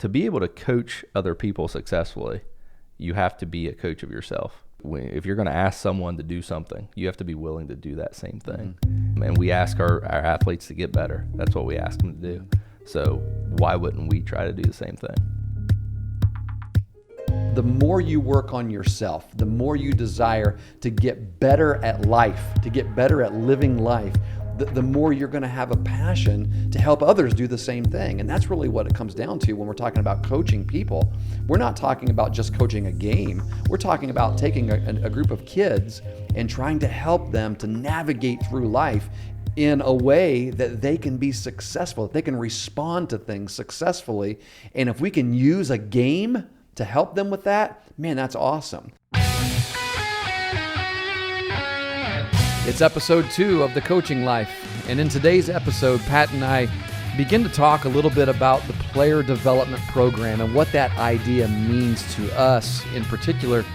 to be able to coach other people successfully, you have to be a coach of yourself. If you're going to ask someone to do something, you have to be willing to do that same thing. And we ask our athletes to get better. That's what we ask them to do. So why wouldn't we try to do the same thing? The more you work on yourself, the more you desire to get better at life, to get better at living life, the more you're going to have a passion to help others do the same thing. And that's really what it comes down to when we're talking about coaching people. We're not talking about just coaching a game. We're talking about taking a group of kids and trying to help them to navigate through life in a way that they can be successful, that they can respond to things successfully. And if we can use a game to help them with that, man, that's awesome. It's episode 2 of The Coaching Life, and in today's episode, Pat and I begin to talk a little bit about the Player Development Program and what that idea means to us in particular.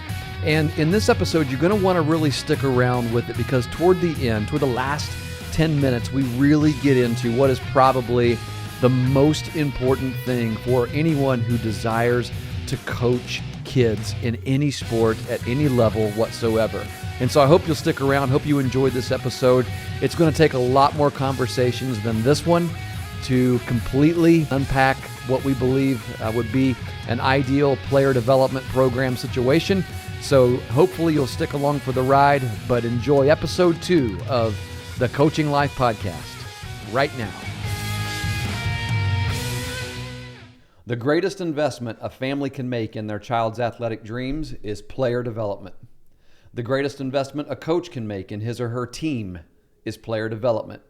And in this episode, you're going to want to really stick around with it because toward the end, toward the last 10 minutes, we really get into what is probably the most important thing for anyone who desires to coach kids in any sport at any level whatsoever. And so I hope you'll stick around. Hope you enjoyed this episode. It's going to take a lot more conversations than this one to completely unpack what we believe would be an ideal player development program situation. So hopefully you'll stick along for the ride, but enjoy episode 2 of the Coaching Life podcast right now. The greatest investment a family can make in their child's athletic dreams is player development. The greatest investment a coach can make in his or her team is player development.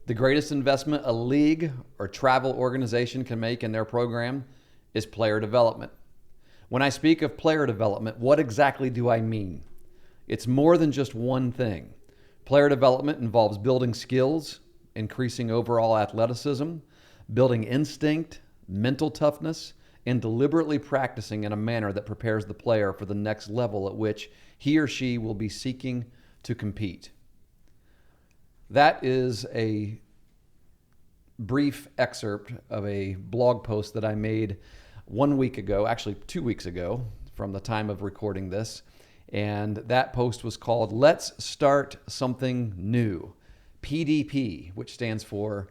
The greatest investment a league or travel organization can make in their program is player development. When I speak of player development, what exactly do I mean? It's more than just one thing. Player development involves building skills, increasing overall athleticism, building instinct, mental toughness, and deliberately practicing in a manner that prepares the player for the next level at which he or she will be seeking to compete. That is a brief excerpt of a blog post that I made 1 week ago, actually 2 weeks ago from the time of recording this. And that post was called Let's Start Something New, PDP, which stands for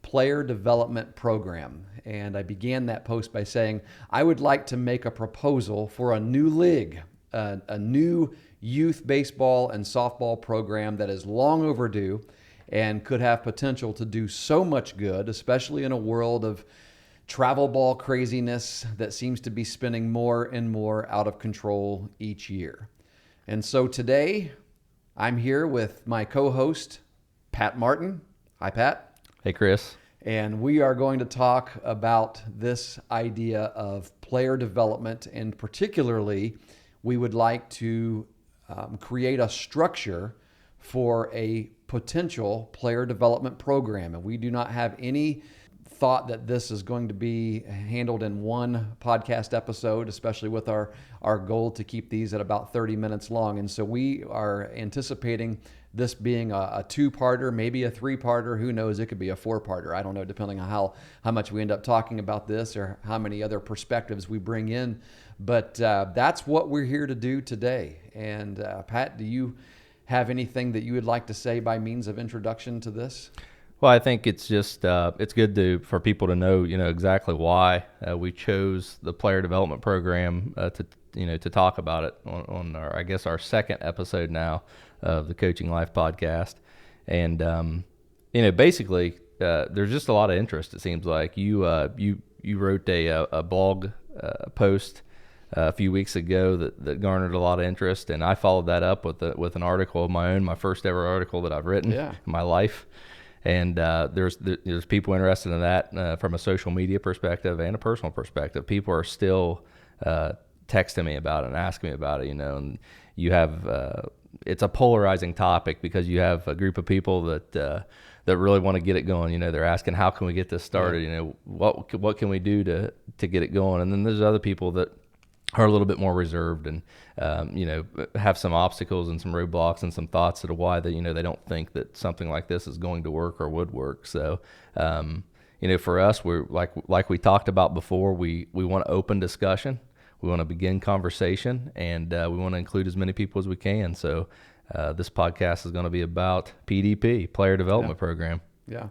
Player Development Program. And I began that post by saying, I would like to make a proposal for a new league, a new youth baseball and softball program that is long overdue and could have potential to do so much good, especially in a world of travel ball craziness that seems to be spinning more and more out of control each year. And so today, I'm here with my co-host, Pat Martin. Hi, Pat. Hey, Chris. And we are going to talk about this idea of player development, and particularly, we would like to create a structure for a potential player development program. And we do not have any thought that this is going to be handled in one podcast episode, especially with our goal to keep these at about 30 minutes long. And so we are anticipating this being a 2-parter, maybe a 3-parter. Who knows? It could be a 4-parter. I don't know, depending on how much we end up talking about this or how many other perspectives we bring in. But that's what we're here to do today. And Pat, do you have anything that you would like to say by means of introduction to this? Well, I think it's just it's good for people to know, exactly why we chose the player development program to talk about it on our second episode now of the Coaching Life podcast. And basically there's just a lot of interest. It seems like you wrote a blog post a few weeks ago that garnered a lot of interest, and I followed that up with an article of my own, my first ever article that I've written in my life. And there's people interested in that from a social media perspective and a personal perspective. People are still texting me about it and asking me about it, and you have it's a polarizing topic because you have a group of people that really want to get it going. They're asking, how can we get this started? What can we do to get it going? And then there's other people that are a little bit more reserved and have some obstacles and some roadblocks and some thoughts as to why they don't think that something like this is going to work or would work. So for us, we're like we talked about before, we want open discussion. We want to begin conversation, and we want to include as many people as we can. So this podcast is going to be about PDP, Player Development Program. Yeah.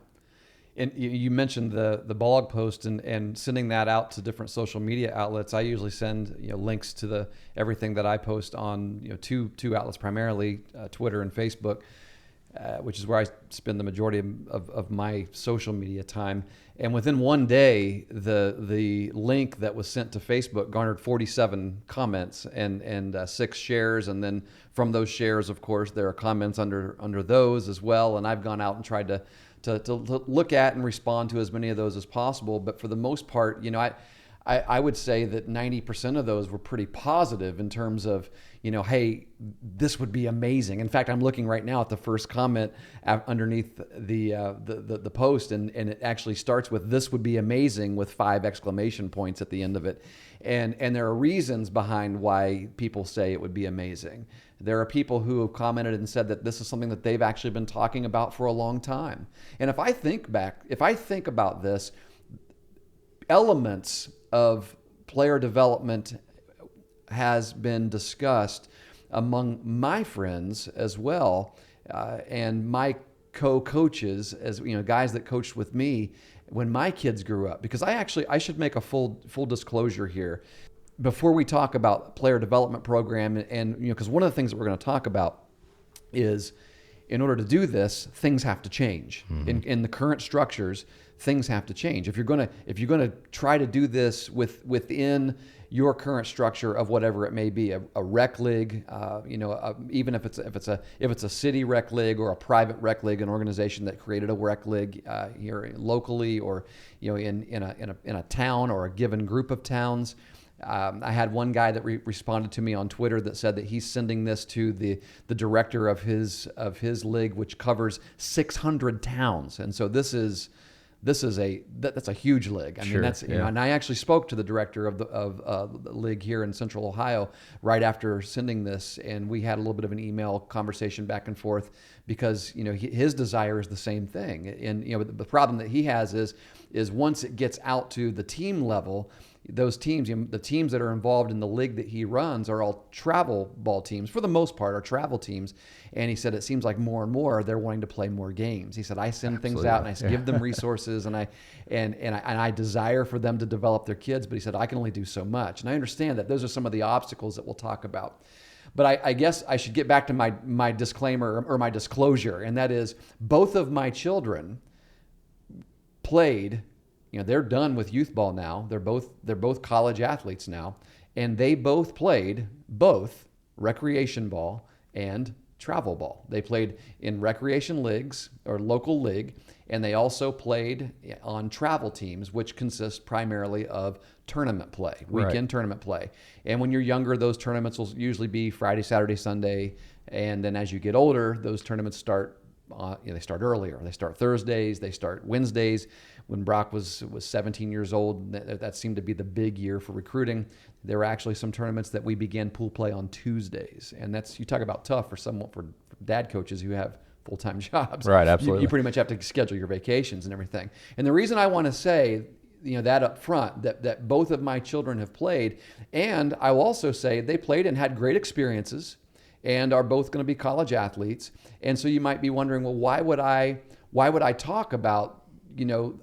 And you mentioned the blog post and sending that out to different social media outlets. I usually send links to everything that I post on two outlets, primarily Twitter and Facebook, which is where I spend the majority of my social media time. And within one day, the link that was sent to Facebook garnered 47 comments and 6 shares. And then from those shares, of course, there are comments under those as well. And I've gone out and tried to look at and respond to as many of those as possible. But for the most part, I would say that 90% of those were pretty positive in terms of, hey, this would be amazing. In fact, I'm looking right now at the first comment underneath the post, and it actually starts with "this would be amazing" with 5 exclamation points at the end of it. And there are reasons behind why people say it would be amazing. There are people who have commented and said that this is something that they've actually been talking about for a long time. And if I think about this, elements of player development has been discussed among my friends as well, and my co-coaches, as guys that coached with me when my kids grew up. Because I should make a full disclosure here before we talk about player development program, and because one of the things that we're going to talk about is, in order to do this, things have to change. Mm-hmm. In the current structures, things have to change. If you're going to try to do this within your current structure of whatever it may be, a rec league, even if it's a city rec league or a private rec league, an organization that created a rec league here locally, or in a town or a given group of towns. I had one guy that responded to me on Twitter that said that he's sending this to the director of his league, which covers 600 towns, and so that's a huge league. I mean, that's and I actually spoke to the director of the league here in Central Ohio right after sending this, and we had a little bit of an email conversation back and forth because his desire is the same thing, and the problem that he has is once it gets out to the team level, those teams, the teams that are involved in the league that he runs are all travel ball teams, for the most part, are travel teams. And he said it seems like more and more they're wanting to play more games. He said I send things out and I give them resources and I desire for them to develop their kids, but he said I can only do so much. And I understand that those are some of the obstacles that we'll talk about. But I guess I should get back to my disclaimer or my disclosure, and that is both of my children played. They're done with youth ball now. They're both college athletes now, and they both played both recreation ball and travel ball. They played in recreation leagues or local league, and they also played on travel teams, which consist primarily of tournament play, weekend tournament play. And when you're younger, those tournaments will usually be Friday, Saturday, Sunday, and then as you get older, those tournaments start. They start earlier. They start Thursdays. They start Wednesdays. When Brock was 17 years old, that seemed to be the big year for recruiting. There were actually some tournaments that we began pool play on Tuesdays, and you talk about tough for dad coaches who have full-time jobs. Right, absolutely. You pretty much have to schedule your vacations and everything. And the reason I want to say that up front, that both of my children have played, and I will also say they played and had great experiences, and are both going to be college athletes. And so you might be wondering, well, why would I talk about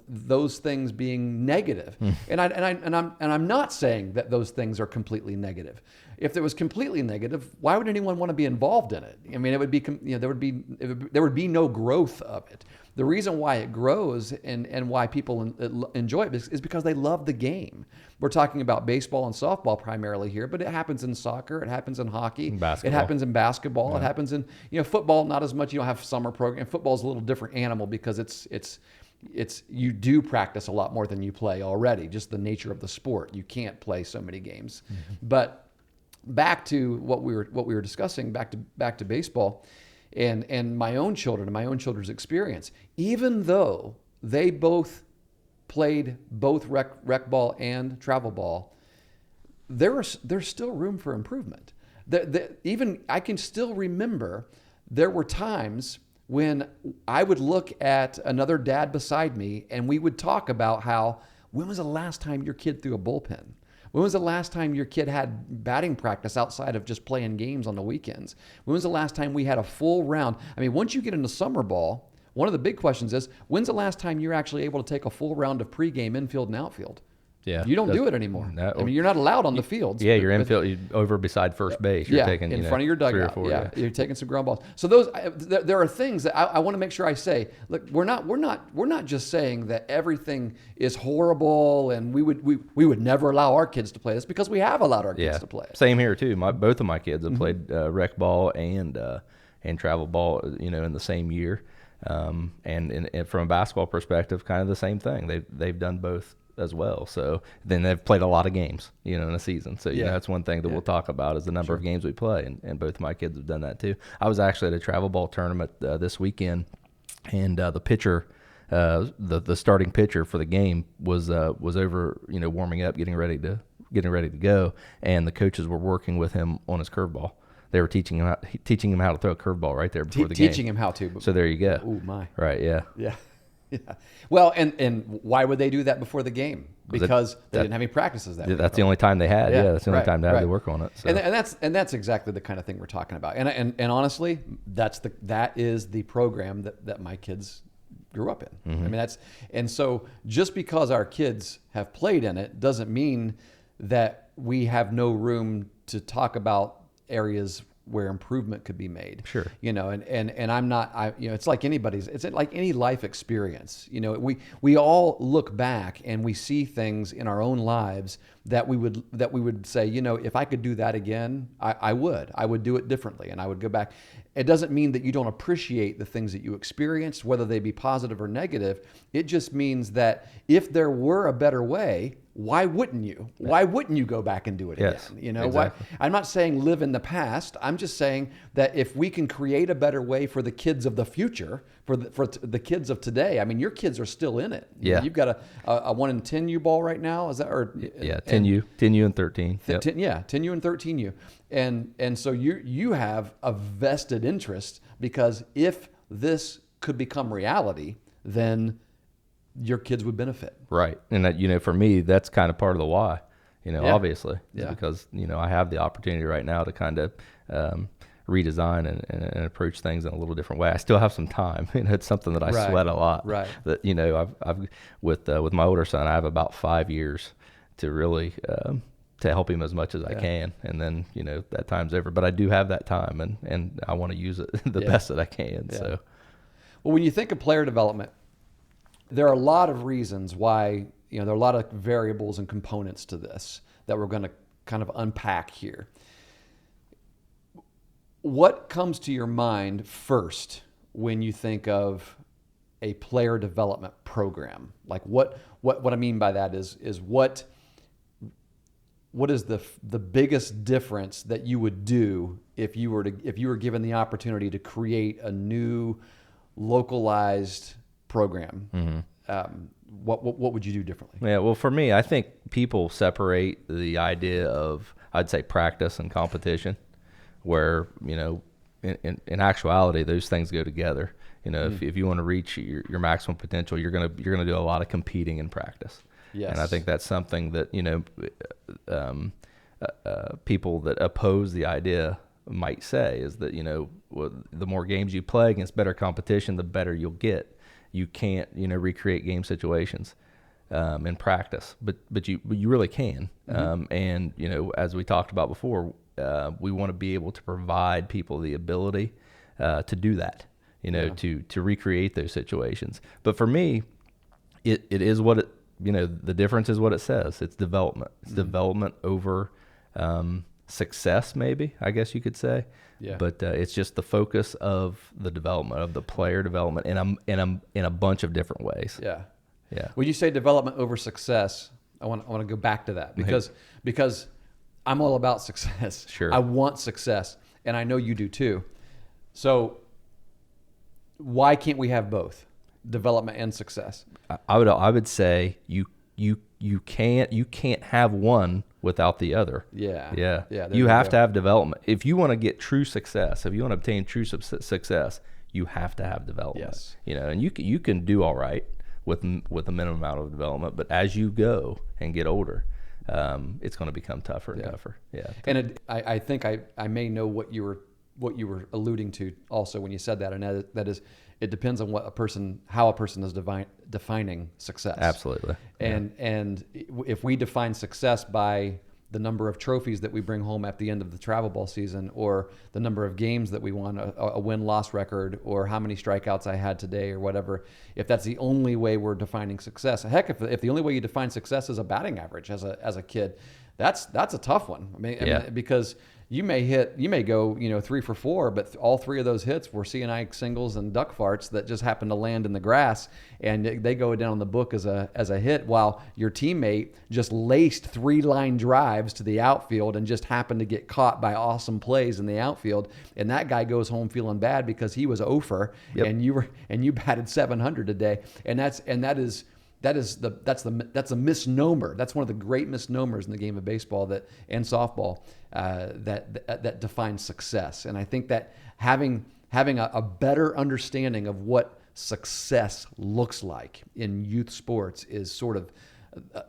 those things being negative? And I'm not saying that those things are completely negative. If it was completely negative, why would anyone want to be involved in it? I mean, it would be there would be no growth of it. The reason why it grows and why people enjoy it is because they love the game. We're talking about baseball and softball primarily here, but it happens in soccer, it happens in hockey, it happens in basketball, it happens in football. Not as much. You don't have summer program. Football's a little different animal because it's you do practice a lot more than you play already. Just the nature of the sport, you can't play so many games. Mm-hmm. But back to what we were discussing, back to baseball. And my own children and my own children's experience, even though they both played both rec ball and travel ball, there's still room for improvement. Even I can still remember there were times when I would look at another dad beside me and we would talk about how, when was the last time your kid threw a bullpen? When was the last time your kid had batting practice outside of just playing games on the weekends? When was the last time we had a full round? I mean, once you get into summer ball, one of the big questions is, when's the last time you're actually able to take a full round of pregame infield and outfield? Yeah, you don't do it anymore. No. I mean, you're not allowed on the fields. Yeah, you're infield, you're over beside first base. You're taking in front of your dugout. 3 or 4, You're taking some ground balls. So those, there are things that I want to make sure I say. Look, we're not just saying that everything is horrible and we would never allow our kids to play this, because we have allowed our kids to play it. Same here too. Both of my kids have played rec ball and travel ball, in the same year. And from a basketball perspective, kind of the same thing. They've done both as well. So then they've played a lot of games, in a season. So that's one thing that we'll talk about is the number of games we play, and both of my kids have done that too. I was actually at a travel ball tournament this weekend, and the pitcher, the starting pitcher for the game was over, warming up, getting ready to go, and the coaches were working with him on his curveball. They were teaching him how to throw a curveball right there before the game. Teaching him how to. So there you go. Oh my. Right. Yeah. Yeah. Yeah. Well, and why would they do that before the game? Because they didn't have any practices that week. That's the only time they had. Yeah, that's the only time they had to work on it. So. And that's exactly the kind of thing we're talking about. And honestly, that is the program that my kids grew up in. I mean, and so just because our kids have played in it doesn't mean that we have no room to talk about areas where improvement could be made. Sure. And I'm not, it's like it's like any life experience. We all look back and we see things in our own lives that we would say, if I could do that again, I would do it differently, and I would go back. It doesn't mean that you don't appreciate the things that you experienced, whether they be positive or negative. It just means that if there were a better way, why wouldn't you? Why wouldn't you go back and do it again? Exactly. I'm not saying live in the past. I'm just saying that if we can create a better way for the kids of the future, for the kids of today. I mean, your kids are still in it. Yeah. You've got a 1 in 10U ball right now. Is that or 10U and 13. Yep. 10U and 13U, and so you have a vested interest, because if this could become reality, then your kids would benefit. Right. And that, for me, that's kind of part of the why, obviously, because, I have the opportunity right now to kind of redesign and approach things in a little different way. I still have some time. It's something that I sweat a lot. Right. That, I've with my older son, I have about 5 years to really, to help him as much as I can. And then, that time's over, but I do have that time, and I want to use it the best that I can. Yeah. So, well, when you think of player development, there are a lot of reasons why, there are a lot of variables and components to this that we're going to kind of unpack here. What comes to your mind first when you think of a player development program? Like what I mean by that is what is the biggest difference that you would do if you were given the opportunity to create a new localized program? Mm-hmm. What would you do differently? Yeah, well, for me, I think people separate the idea of, I'd say, practice and competition, where, in actuality, those things go together. If you want to reach your maximum potential, you're gonna do a lot of competing in practice. Yes. And I think that's something that, people that oppose the idea might say is that, the more games you play against better competition, the better you'll get. You can't, recreate game situations in practice, but you really can. Mm-hmm. And, as we talked about before, we want to be able to provide people the ability to do that, to recreate those situations. But for me, it is what it, the difference is what it says. It's development. It's development over success, maybe, I guess you could say. Yeah. But it's just the focus of the development, of the player development in a bunch of different ways. Yeah. Yeah. When you say development over success, I want to go back to that because I'm all about success. Sure. I want success, and I know you do too. So why can't we have both, development and success? I would say you can't have one without the other. Yeah. You have to have development. If you want to get true success, if you want to obtain true success, you have to have development. Yes. And you can do all right with a minimum amount of development, but as you go and get older, it's going to become tougher and tougher. Yeah. And I think I may know what you were alluding to also when you said that, and that is, it depends on how a person is defining success. Absolutely. And if we define success by the number of trophies that we bring home at the end of the travel ball season, or the number of games that we won, a win-loss record, or how many strikeouts I had today, or whatever, if that's the only way we're defining success, heck, if the only way you define success is a batting average as a kid, that's a tough one. I mean, because you may go 3 for 4, but all 3 of those hits were CNI singles and duck farts that just happened to land in the grass, and they go down in the book as a hit, while your teammate just laced 3 line drives to the outfield and just happened to get caught by awesome plays in the outfield, and that guy goes home feeling bad because he was 0 for, and you batted 700 today, and that's a misnomer. That's one of the great misnomers in the game of baseball and softball that defines success. And I think that having a better understanding of what success looks like in youth sports is sort of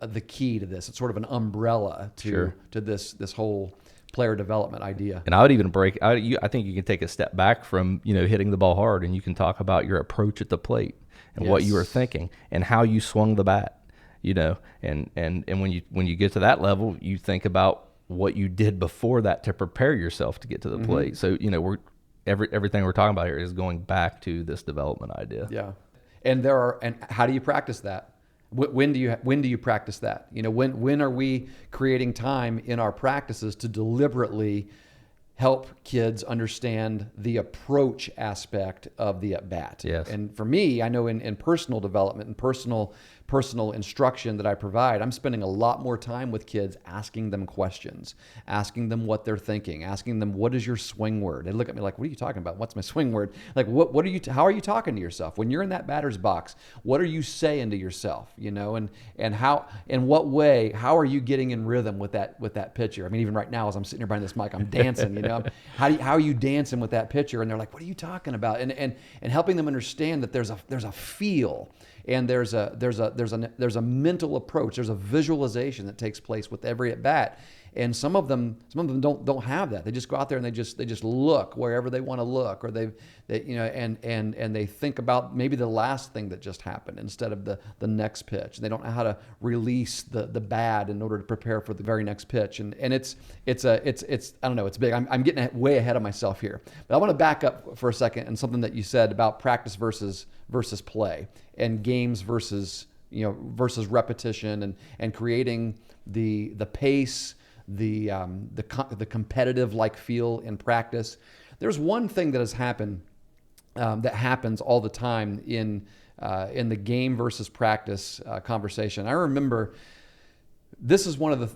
the key to this. It's sort of an umbrella to this whole player development idea. And I would even I think you can take a step back from hitting the ball hard, and you can talk about your approach at the plate and what you were thinking and how you swung the bat, and when you get to that level, you think about what you did before that to prepare yourself to get to the plate. So everything we're talking about here is going back to this development idea. Yeah, and how do you practice that? When do you practice that? When are we creating time in our practices to deliberately help kids understand the approach aspect of the at-bat? Yes. And for me, I know in personal development and personal instruction that I provide, I'm spending a lot more time with kids asking them questions, asking them what they're thinking, asking them, what is your swing word? They look at me like, what are you talking about? What's my swing word? Like, how are you talking to yourself? When you're in that batter's box, what are you saying to yourself? And how, in what way, how are you getting in rhythm with that pitcher? I mean, even right now, as I'm sitting here behind this mic, I'm dancing, how are you dancing with that pitcher? And they're like, what are you talking about? And helping them understand that there's a feel, and there's a mental approach, there's a visualization that takes place with every at bat. And some of them don't have that. They just go out there and they just look wherever they want to look, or they they think about maybe the last thing that just happened instead of the next pitch. They don't know how to release the bad in order to prepare for the very next pitch. And it's I don't know, it's big. I'm getting way ahead of myself here. But I want to back up for a second and something that you said about practice versus play, and games versus repetition, and creating the pace, the competitive like feel in practice. There's one thing that has happened that happens all the time in the game versus practice conversation. I remember this is one of the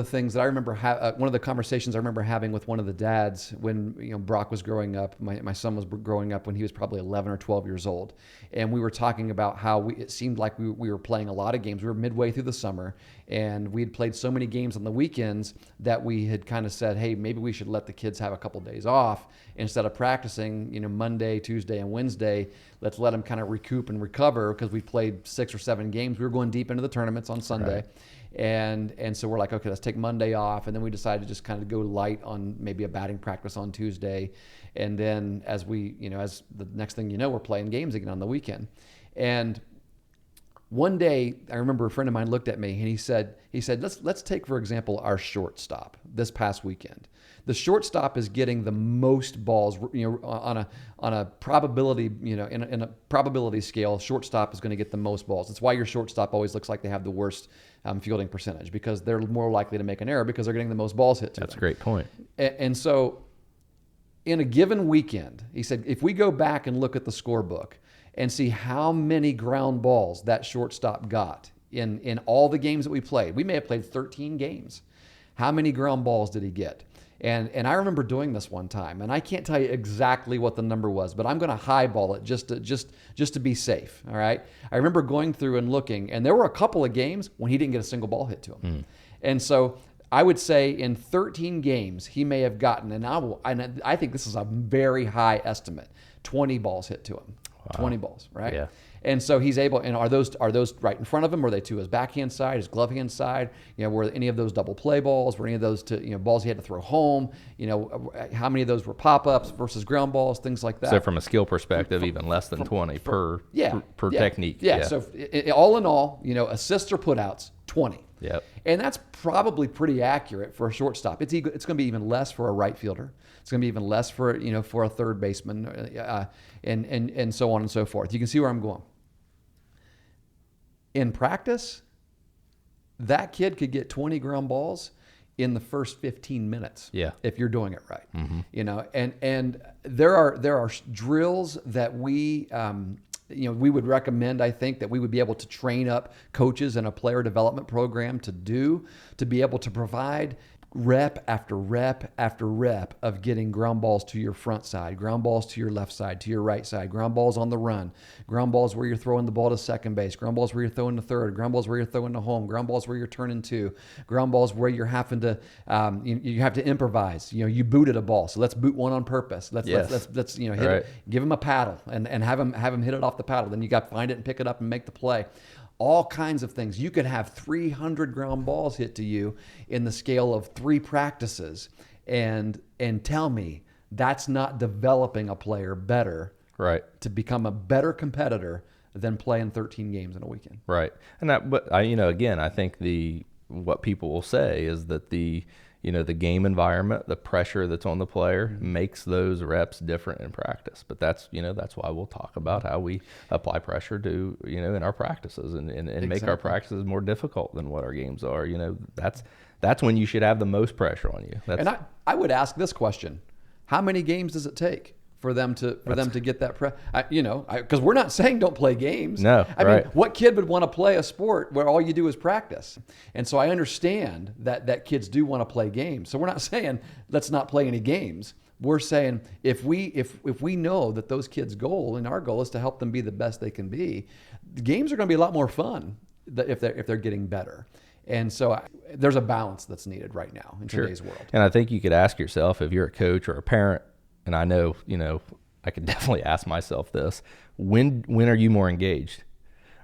things that I remember one of the conversations I remember having with one of the dads when Brock was growing up. My son was growing up when he was probably 11 or 12 years old, and we were talking about how it seemed like we were playing a lot of games. We were midway through the summer, and we had played so many games on the weekends that we had kind of said, hey, maybe we should let the kids have a couple days off instead of practicing Monday, Tuesday, and Wednesday. Let's let them kind of recoup and recover, because we played 6 or 7 games. We were going deep into the tournaments on Sunday. Right. And so we're like, okay, let's take Monday off. And then we decided to just kind of go light on maybe a batting practice on Tuesday. And then as as the next thing we're playing games again on the weekend. And one day I remember a friend of mine looked at me and he said, let's take, for example, our shortstop this past weekend. The shortstop is getting the most balls, on a probability, in a probability scale, shortstop is going to get the most balls. That's why your shortstop always looks like they have the worst fielding percentage, because they're more likely to make an error because they're getting the most balls hit to them. That's a great point. And so in a given weekend, he said, if we go back and look at the scorebook and see how many ground balls that shortstop got in all the games that we played, we may have played 13 games. How many ground balls did he get? And I remember doing this one time, and I can't tell you exactly what the number was, but I'm going to highball it just to be safe. All right. I remember going through and looking, and there were a couple of games when he didn't get a single ball hit to him. And so I would say in 13 games, he may have gotten, and I think this is a very high estimate, 20 balls hit to him. Wow. 20 balls, right? Yeah. And so he's able, and are those right in front of him? Were they to his backhand side, his glove hand side? Were any of those double play balls? Were any of those balls he had to throw home? How many of those were pop-ups versus ground balls, things like that? So from a skill perspective, even less than 20 per technique. Yeah. So all in all, assists or putouts, 20. Yep. And that's probably pretty accurate for a shortstop. It's going to be even less for a right fielder. It's going to be even less for for a third baseman, and so on and so forth. You can see where I'm going. In practice, that kid could get 20 ground balls in the first 15 minutes. Yeah. If you're doing it right. Mm-hmm. And there are drills that we would recommend, I think, that we would be able to train up coaches in a player development program to be able to provide rep after rep after rep of getting ground balls to your front side, ground balls to your left side, to your right side, ground balls on the run, ground balls where you're throwing the ball to second base, ground balls where you're throwing to third, ground balls where you're throwing to home, ground balls where you're turning to, ground balls where you're having to you have to improvise. You booted a ball, so let's boot one on purpose. Let's hit it, give him a paddle and have him hit it off the paddle. Then you got to find it and pick it up and make the play. All kinds of things. You could have 300 ground balls hit to you in the scale of 3 practices, and tell me that's not developing a player better, right, to become a better competitor than playing 13 games in a weekend. Right. But again, I think what people will say is that the game environment, the pressure that's on the player makes those reps different in practice. But that's why we'll talk about how we apply pressure to, in our practices and exactly. Make our practices more difficult than what our games are. That's when you should have the most pressure on you. And I would ask this question: how many games does it take for them to get that because we're not saying don't play games. No, I mean, what kid would want to play a sport where all you do is practice? And so I understand that kids do want to play games. So we're not saying let's not play any games. We're saying if we know that those kids' goal and our goal is to help them be the best they can be, the games are going to be a lot more fun if they're getting better. And so there's a balance that's needed right now in today's world. And I think you could ask yourself, if you're a coach or a parent, and I know, I could definitely ask myself this: when are you more engaged?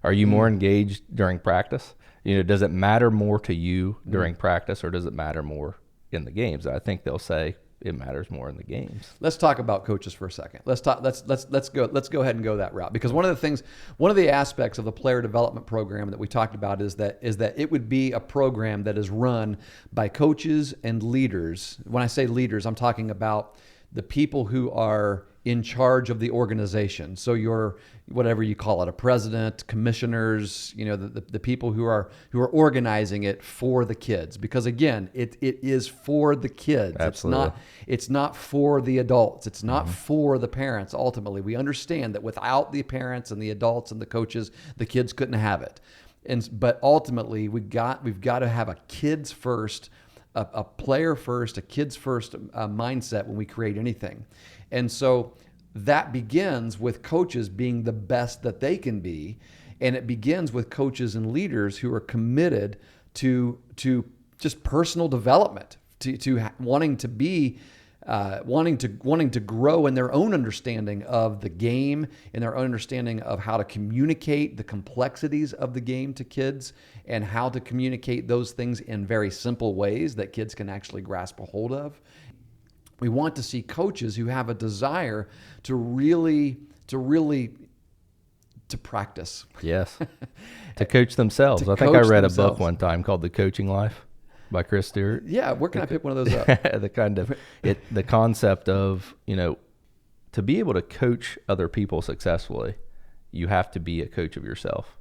Are you more engaged during practice? Does it matter more to you during practice, or does it matter more in the games? I think they'll say it matters more in the games. Let's talk about coaches for a second. Let's go ahead and go that route, because one of the aspects of the player development program that we talked about is that it would be a program that is run by coaches and leaders. When I say leaders, I'm talking about the people who are in charge of the organization. So your, whatever you call it, a president, commissioners, the people who are organizing it for the kids. Because again, it is for the kids. Absolutely. It's not for the adults. It's not for the parents. Ultimately, we understand that without the parents and the adults and the coaches, the kids couldn't have it. But ultimately, we've got to have a kids first, a player first, a kids first mindset when we create anything. And so that begins with coaches being the best that they can be. And it begins with coaches and leaders who are committed to just personal development, to wanting to be, wanting to grow in their own understanding of the game, in their own understanding of how to communicate the complexities of the game to kids, and how to communicate those things in very simple ways that kids can actually grasp a hold of. We want to see coaches who have a desire to really practice. Yes. To coach themselves. I think I read a book one time called The Coaching Life by Chris Stewart. Yeah, where can I pick one of those up? The concept of, to be able to coach other people successfully, you have to be a coach of yourself.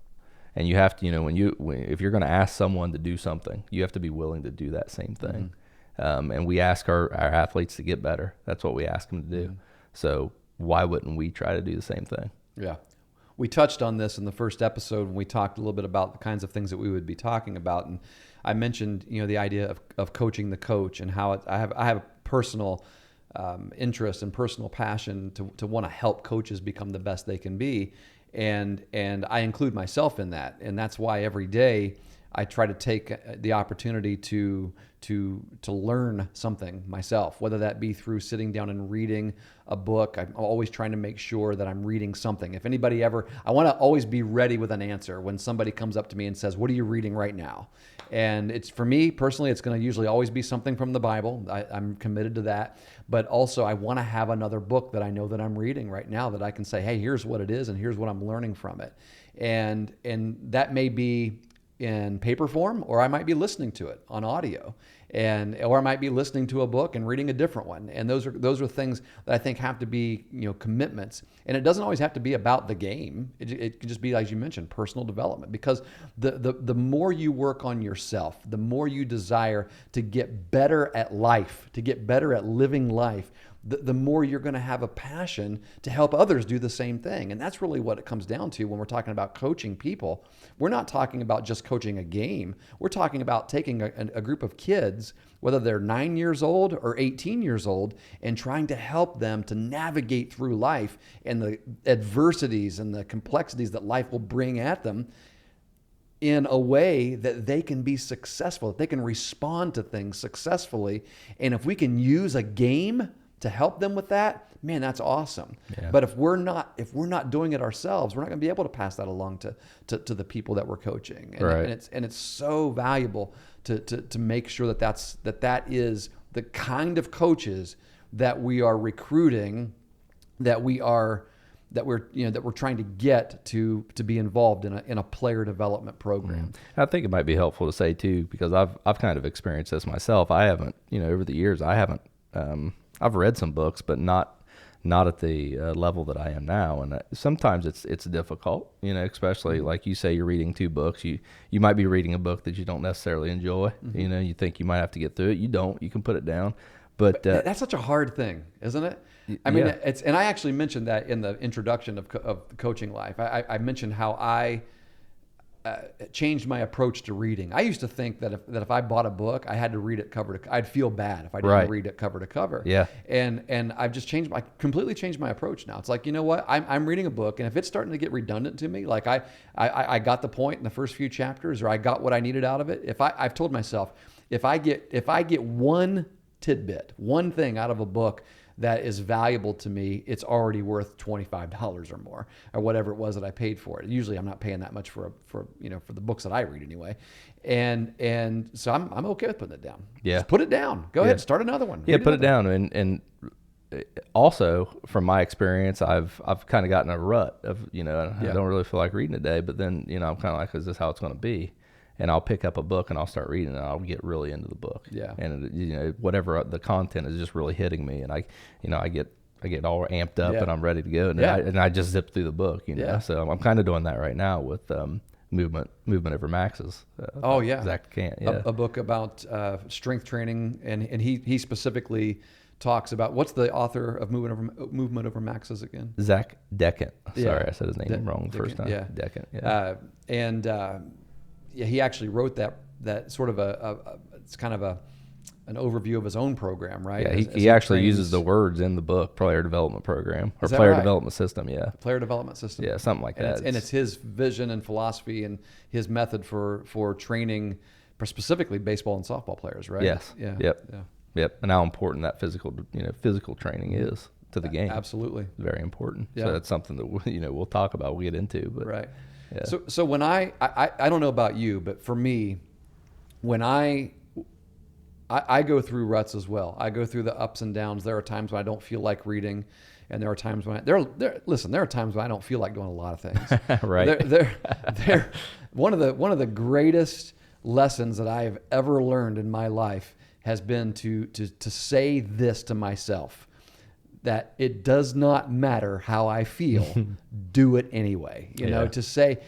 And you have to, if you're going to ask someone to do something, you have to be willing to do that same thing. And we ask our athletes to get better. That's what we ask them to do. So why wouldn't we try to do the same thing? Yeah. We touched on this in the first episode when we talked a little bit about the kinds of things that we would be talking about. And I mentioned, the idea of coaching the coach, and how I have a personal interest and personal passion to want to help coaches become the best they can be. And I include myself in that. And that's why every day I try to take the opportunity to learn something myself, whether that be through sitting down and reading a book. I'm always trying to make sure that I'm reading something. If anybody I want to always be ready with an answer when somebody comes up to me and says, "What are you reading right now?" And it's, for me personally, it's going to usually always be something from the Bible. I'm committed to that. But also I want to have another book that I know that I'm reading right now that I can say, hey, here's what it is and here's what I'm learning from it. And that may be in paper form, or I might be listening to it on audio, or I might be listening to a book and reading a different one. And those are things that I think have to be, commitments. And it doesn't always have to be about the game. It could just be, as you mentioned, personal development. Because the more you work on yourself, the more you desire to get better at life, to get better at living life, the more you're going to have a passion to help others do the same thing. And that's really what it comes down to when we're talking about coaching people. We're not talking about just coaching a game. We're talking about taking a group of kids, whether they're 9 years old or 18 years old, and trying to help them to navigate through life and the adversities and the complexities that life will bring at them in a way that they can be successful, that they can respond to things successfully. And if we can use a game to help them with that, man, that's awesome. Yeah. But if we're not doing it ourselves, we're not going to be able to pass that along to the people that we're coaching. And, right. and it's so valuable to make sure that is the kind of coaches that we are recruiting, that we're trying to get to be involved in a player development program. I think it might be helpful to say too, because I've kind of experienced this myself. I haven't, over the years, I've read some books, but not at the level that I am now. And sometimes it's difficult, especially like you say, you're reading 2 books. You might be reading a book that you don't necessarily enjoy. Mm-hmm. You think you might have to get through it. You don't. You can put it down. But that's such a hard thing, isn't it? I mean, and I actually mentioned that in the introduction of coaching life. I mentioned how I changed my approach to reading. I used to think that if I bought a book, I had to read it cover to. I'd feel bad if I didn't read it cover to cover. Yeah. And I've just completely changed my approach now. It's like, you know what? I'm reading a book, and if it's starting to get redundant to me, like I got the point in the first few chapters, or I got what I needed out of it. I've told myself, if I get one tidbit, one thing out of a book that is valuable to me, it's already worth $25 or more, or whatever it was that I paid for it. Usually I'm not paying that much for the books that I read anyway. And so I'm okay with putting it down. Yeah. Just put it down. Go ahead, start another one. Yeah, put it down. And also from my experience, I've kind of gotten a rut of, I don't really feel like reading today, but then, I'm kind of like, is this how it's going to be? And I'll pick up a book and I'll start reading and I'll get really into the book. Yeah. And whatever the content is just really hitting me, and I get all amped up and I'm ready to go, and I just zip through the book. So I'm kind of doing that right now with movement over maxes. Zach Kant. Yeah. A book about strength training, and he specifically talks about, what's the author of Movement Over Maxes again? Zach Dekant. Sorry, I said his name wrong the first time. Yeah. Dekant. Yeah. He actually wrote that sort of it's kind of an overview of his own program, right? Yeah, he actually uses the words in the book, Player Development Program, or Player Development System, yeah. Player Development System. Yeah, something like that. And it's his vision and philosophy and his method for training, for specifically baseball and softball players, right? Yes. Yeah. Yep. And how important that physical training is to the game. Absolutely. Very important. Yeah. So that's something that we'll talk about, we'll get into. But right. Yeah. So when I don't know about you, but for me, when I go through ruts as well. I go through the ups and downs. There are times when I don't feel like reading, and there are times when there are times when I don't feel like doing a lot of things. Right. They're one of the greatest lessons that I have ever learned in my life has been to say this to myself, that it does not matter how I feel, do it anyway. To say,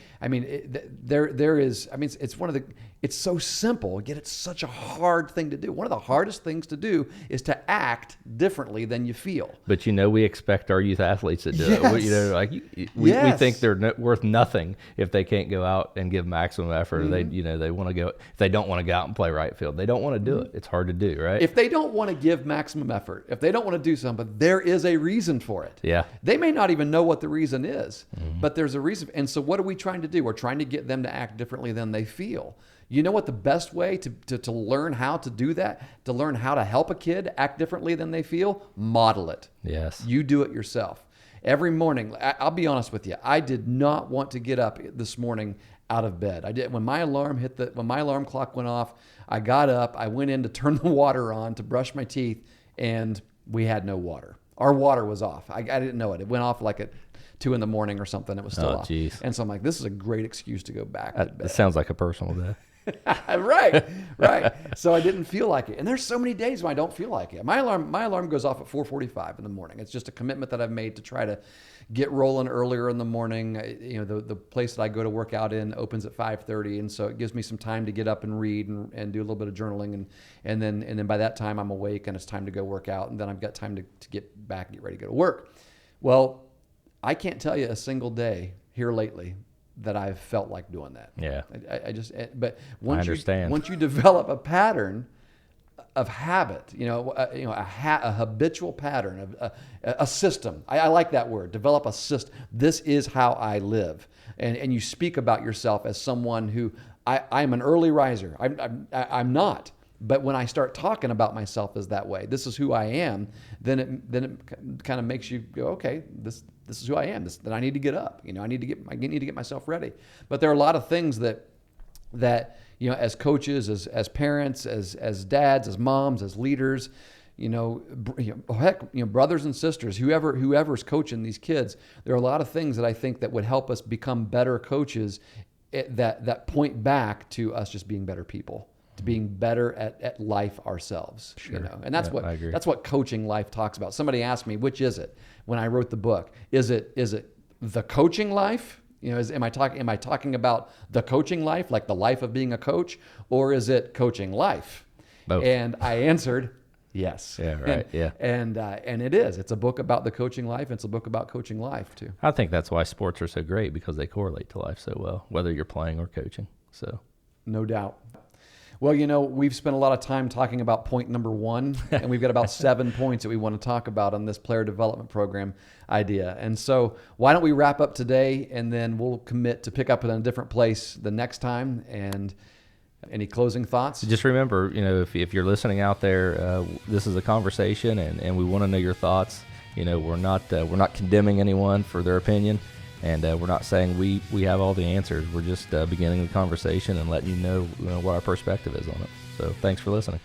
it's so simple, yet it's such a hard thing to do. One of the hardest things to do is to act differently than you feel. But we expect our youth athletes to do it. We think they're worth nothing if they can't go out and give maximum effort. Mm-hmm. They want to go. If they don't want to go out and play right field, they don't want to do it. It's hard to do, right? If they don't want to give maximum effort, if they don't want to do something, there is a reason for it. Yeah. They may not even know what the reason is, but there's a reason. And so what are we trying to do? We're trying to get them to act differently than they feel. You know what the best way to learn how to do that, to learn how to help a kid act differently than they feel? Model it. Yes. You do it yourself. Every morning, I'll be honest with you, I did not want to get up this morning out of bed. I did when my alarm clock went off, I got up, I went in to turn the water on to brush my teeth, and we had no water. Our water was off. I didn't know it. It went off like at 2 a.m. or something. It was still off. Geez. And so I'm like, this is a great excuse to go back to bed. It sounds like a personal day. Right. So I didn't feel like it. And there's so many days when I don't feel like it. My alarm goes off at 4:45 in the morning. It's just a commitment that I've made to try to get rolling earlier in the morning. The place that I go to work out in opens at 5:30, and so it gives me some time to get up and read and do a little bit of journaling, and then by that time I'm awake and it's time to go work out, and then I've got time to get back and get ready to go to work. Well, I can't tell you a single day here lately that I've felt like doing that. Yeah. But once you develop a pattern of habit, a habitual pattern of a system. I like that word. Develop a system. This is how I live, and you speak about yourself as someone who I'm an early riser. I'm not. But when I start talking about myself as that way, this is who I am, then it kind of makes you go, okay, this is who I am. Then I need to get up. I need to get myself ready. But there are a lot of things that as coaches, as parents, as dads, as moms, as leaders, brothers and sisters, whoever's coaching these kids, there are a lot of things that I think that would help us become better coaches that point back to us just being better people, to being better at life ourselves. Sure. And that's what coaching life talks about. Somebody asked me, which is it? When I wrote the book, is it the coaching life? Am I talking about the coaching life, like the life of being a coach, or is it coaching life? Both. And I answered, yes. Yeah, right. And it is. It's a book about the coaching life. It's a book about coaching life too. I think that's why sports are so great, because they correlate to life so well, whether you're playing or coaching. So, no doubt. Well, we've spent a lot of time talking about point number 1, and we've got about 7 points that we want to talk about on this player development program idea. And so why don't we wrap up today, and then we'll commit to pick up in a different place the next time. And any closing thoughts? Just remember, if you're listening out there, this is a conversation, and we want to know your thoughts. We're not condemning anyone for their opinion. And we're not saying we have all the answers. We're just beginning the conversation and letting you know what our perspective is on it. So thanks for listening.